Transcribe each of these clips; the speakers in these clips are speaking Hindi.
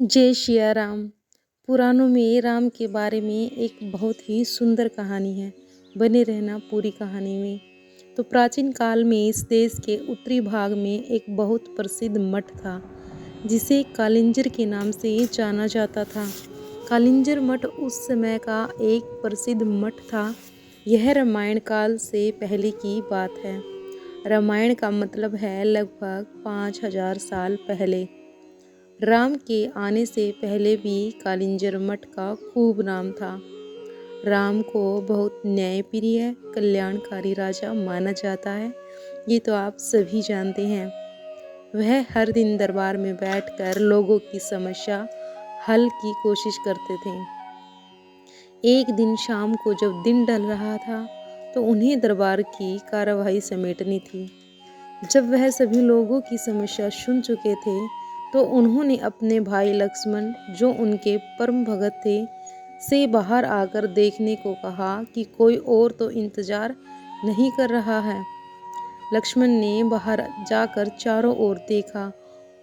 जय सिया राम। पुराणों में राम के बारे में एक बहुत ही सुंदर कहानी है। बने रहना पूरी कहानी में। तो प्राचीन काल में इस देश के उत्तरी भाग में एक बहुत प्रसिद्ध मठ था जिसे कालिंजर के नाम से जाना जाता था। कालिंजर मठ उस समय का एक प्रसिद्ध मठ था। यह रामायण काल से पहले की बात है। रामायण का मतलब है लगभग 5000 साल पहले। राम के आने से पहले भी कालिंजर मठ का खूब नाम था। राम को बहुत न्यायप्रिय कल्याणकारी राजा माना जाता है, ये तो आप सभी जानते हैं। वह हर दिन दरबार में बैठकर लोगों की समस्या हल की कोशिश करते थे। एक दिन शाम को जब दिन ढल रहा था तो उन्हें दरबार की कार्यवाही समेटनी थी। जब वह सभी लोगों की समस्या सुन चुके थे तो उन्होंने अपने भाई लक्ष्मण, जो उनके परम भगत थे, से बाहर आकर देखने को कहा कि कोई और तो इंतजार नहीं कर रहा है। लक्ष्मण ने बाहर जाकर चारों ओर देखा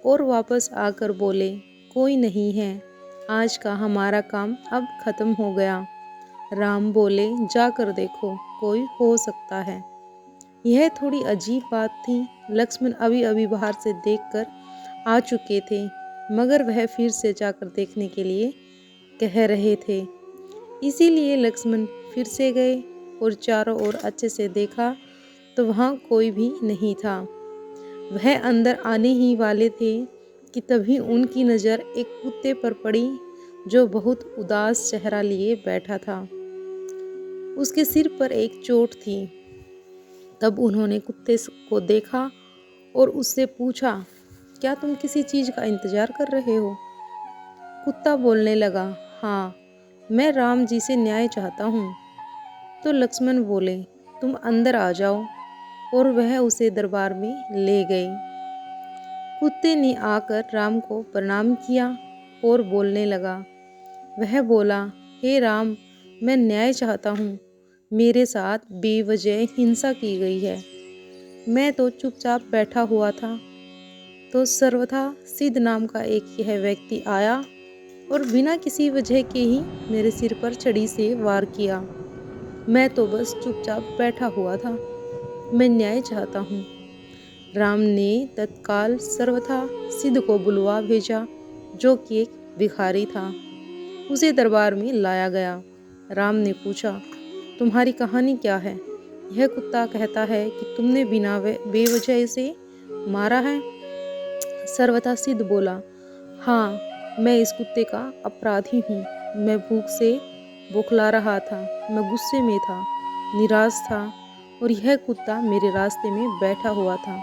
और वापस आकर बोले, कोई नहीं है, आज का हमारा काम अब खत्म हो गया। राम बोले, जाकर देखो, कोई हो सकता है। यह थोड़ी अजीब बात थी। लक्ष्मण अभी अभी बाहर से देखकर आ चुके थे, मगर वह फिर से जाकर देखने के लिए कह रहे थे। इसीलिए लक्ष्मण फिर से गए और चारों ओर अच्छे से देखा तो वहाँ कोई भी नहीं था। वह अंदर आने ही वाले थे कि तभी उनकी नज़र एक कुत्ते पर पड़ी जो बहुत उदास चेहरा लिए बैठा था। उसके सिर पर एक चोट थी। तब उन्होंने कुत्ते को देखा और उससे पूछा, क्या तुम किसी चीज़ का इंतजार कर रहे हो? कुत्ता बोलने लगा, हाँ, मैं राम जी से न्याय चाहता हूँ। तो लक्ष्मण बोले, तुम अंदर आ जाओ, और वह उसे दरबार में ले गए। कुत्ते ने आकर राम को प्रणाम किया और बोलने लगा। वह बोला, हे राम, मैं न्याय चाहता हूँ। मेरे साथ बेवजह हिंसा की गई है। मैं तो चुपचाप बैठा हुआ था, तो सर्वथा सिद्ध नाम का एक यह व्यक्ति आया और बिना किसी वजह के ही मेरे सिर पर छड़ी से वार किया। मैं तो बस चुपचाप बैठा हुआ था। मैं न्याय चाहता हूँ। राम ने तत्काल सर्वथा सिद्ध को बुलवा भेजा, जो कि एक भिखारी था। उसे दरबार में लाया गया। राम ने पूछा, तुम्हारी कहानी क्या है? यह कुत्ता कहता है कि तुमने बिना बेवजह से मारा है। सर्वथा सिद्ध बोला, हाँ, मैं इस कुत्ते का अपराधी हूँ। मैं भूख से बौखला रहा था, मैं गुस्से में था, निराश था, और यह कुत्ता मेरे रास्ते में बैठा हुआ था।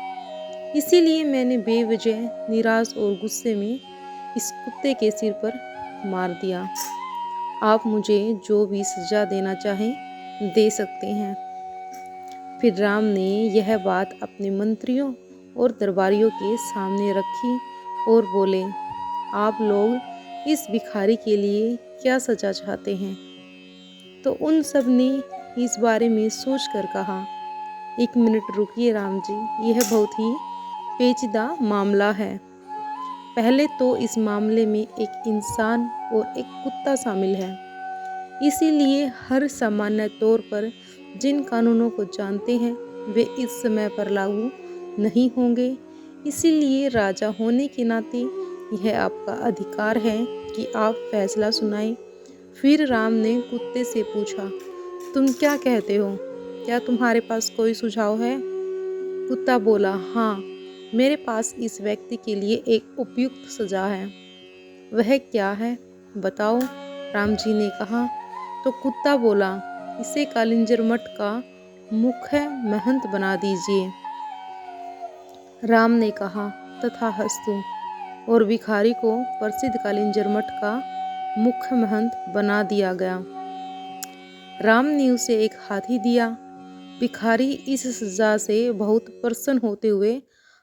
इसीलिए मैंने बेवजह निराश और गुस्से में इस कुत्ते के सिर पर मार दिया। आप मुझे जो भी सजा देना चाहें दे सकते हैं। फिर राम ने यह बात अपने मंत्रियों और दरबारियों के सामने रखी और बोले, आप लोग इस भिखारी के लिए क्या सजा चाहते हैं? तो उन सब ने इस बारे में सोचकर कहा, एक मिनट रुकिए राम जी, यह बहुत ही पेचीदा मामला है। पहले तो इस मामले में एक इंसान और एक कुत्ता शामिल है। इसीलिए हर सामान्य तौर पर जिन कानूनों को जानते हैं वे इस समय पर लागू नहीं होंगे। इसीलिए राजा होने के नाते यह आपका अधिकार है कि आप फैसला सुनाएं। फिर राम ने कुत्ते से पूछा, तुम क्या कहते हो? क्या तुम्हारे पास कोई सुझाव है? कुत्ता बोला, हाँ, मेरे पास इस व्यक्ति के लिए एक उपयुक्त सजा है। वह क्या है, बताओ, राम जी ने कहा। तो कुत्ता बोला, इसे कालिंजर मठ का मुख्य महंत बना दीजिए। राम ने कहा, तथास्तु, और भिखारी को प्रसिद्ध कालिंजर मठ का मुख्य महंत बना दिया गया। राम ने उसे एक हाथी दिया। भिखारी इस सजा से बहुत प्रसन्न होते हुए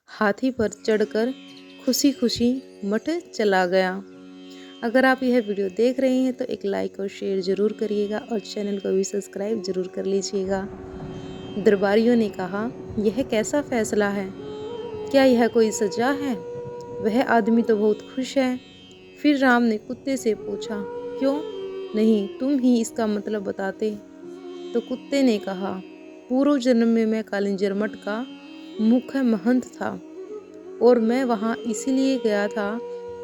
हाथी पर चढ़कर खुशी खुशी मठ चला गया। अगर आप यह वीडियो देख रहे हैं तो एक लाइक और शेयर ज़रूर करिएगा और चैनल को भी सब्सक्राइब ज़रूर कर लीजिएगा। दरबारियों ने कहा, यह कैसा फैसला है? क्या यह कोई सजा है? वह आदमी तो बहुत खुश है। फिर राम ने कुत्ते से पूछा, क्यों नहीं तुम ही इसका मतलब बताते। तो कुत्ते ने कहा, पूर्व जन्म में मैं कालिंजर मठ का मुख्य महंत था और मैं वहाँ इसीलिए गया था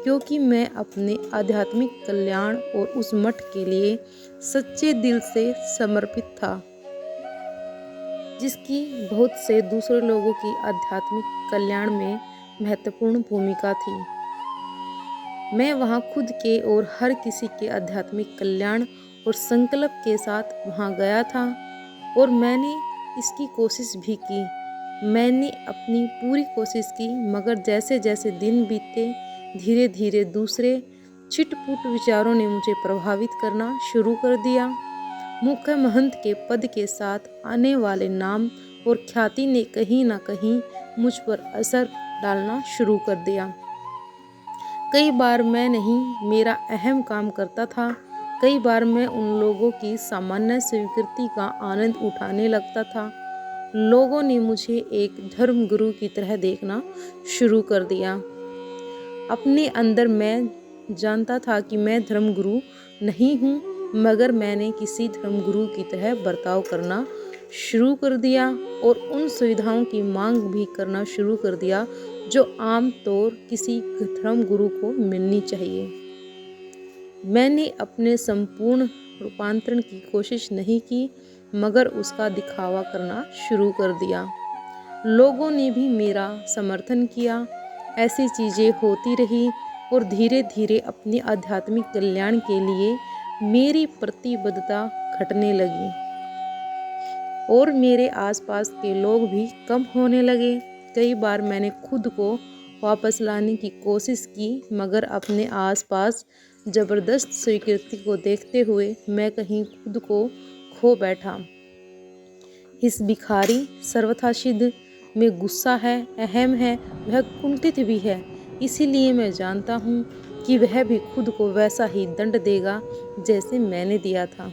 क्योंकि मैं अपने आध्यात्मिक कल्याण और उस मठ के लिए सच्चे दिल से समर्पित था, जिसकी बहुत से दूसरे लोगों की आध्यात्मिक कल्याण में महत्वपूर्ण भूमिका थी। मैं वहाँ खुद के और हर किसी के आध्यात्मिक कल्याण और संकल्प के साथ वहाँ गया था और मैंने इसकी कोशिश भी की। मैंने अपनी पूरी कोशिश की, मगर जैसे जैसे दिन बीते धीरे धीरे दूसरे छिटपुट विचारों ने मुझे प्रभावित करना शुरू कर दिया। मुख्य महंत के पद के साथ आने वाले नाम और ख्याति ने कहीं ना कहीं मुझ पर असर डालना शुरू कर दिया। कई बार मैं नहीं मेरा अहम काम करता था, कई बार मैं उन लोगों की सामान्य स्वीकृति का आनंद उठाने लगता था। लोगों ने मुझे एक धर्म गुरु की तरह देखना शुरू कर दिया। अपने अंदर मैं जानता था कि मैं धर्म गुरु नहीं हूँ, मगर मैंने किसी धर्म गुरु की तरह बर्ताव करना शुरू कर दिया और उन सुविधाओं की मांग भी करना शुरू कर दिया जो आम तौर किसी धर्म गुरु को मिलनी चाहिए। मैंने अपने संपूर्ण रूपांतरण की कोशिश नहीं की, मगर उसका दिखावा करना शुरू कर दिया। लोगों ने भी मेरा समर्थन किया। ऐसी चीज़ें होती रही और धीरे धीरे अपने आध्यात्मिक कल्याण के लिए मेरी प्रतिबद्धता घटने लगी और मेरे आसपास के लोग भी कम होने लगे। कई बार मैंने खुद को वापस लाने की कोशिश की, मगर अपने आसपास जबरदस्त स्वीकृति को देखते हुए मैं कहीं खुद को खो बैठा। इस भिखारी सर्वथा सिद्ध में गुस्सा है, अहम है, वह कुंठित भी है, इसीलिए मैं जानता हूँ कि वह भी खुद को वैसा ही दंड देगा जैसे मैंने दिया था।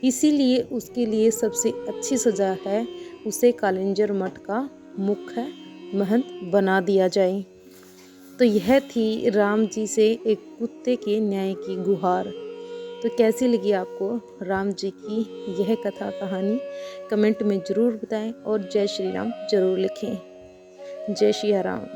इसीलिए उसके लिए सबसे अच्छी सज़ा है उसे कालिंजर मठ का मुख्य महंत बना दिया जाए। तो यह थी राम जी से एक कुत्ते के न्याय की गुहार। तो कैसी लगी आपको राम जी की यह कथा कहानी, कमेंट में ज़रूर बताएं और जय श्री राम ज़रूर लिखें। जय श्री राम।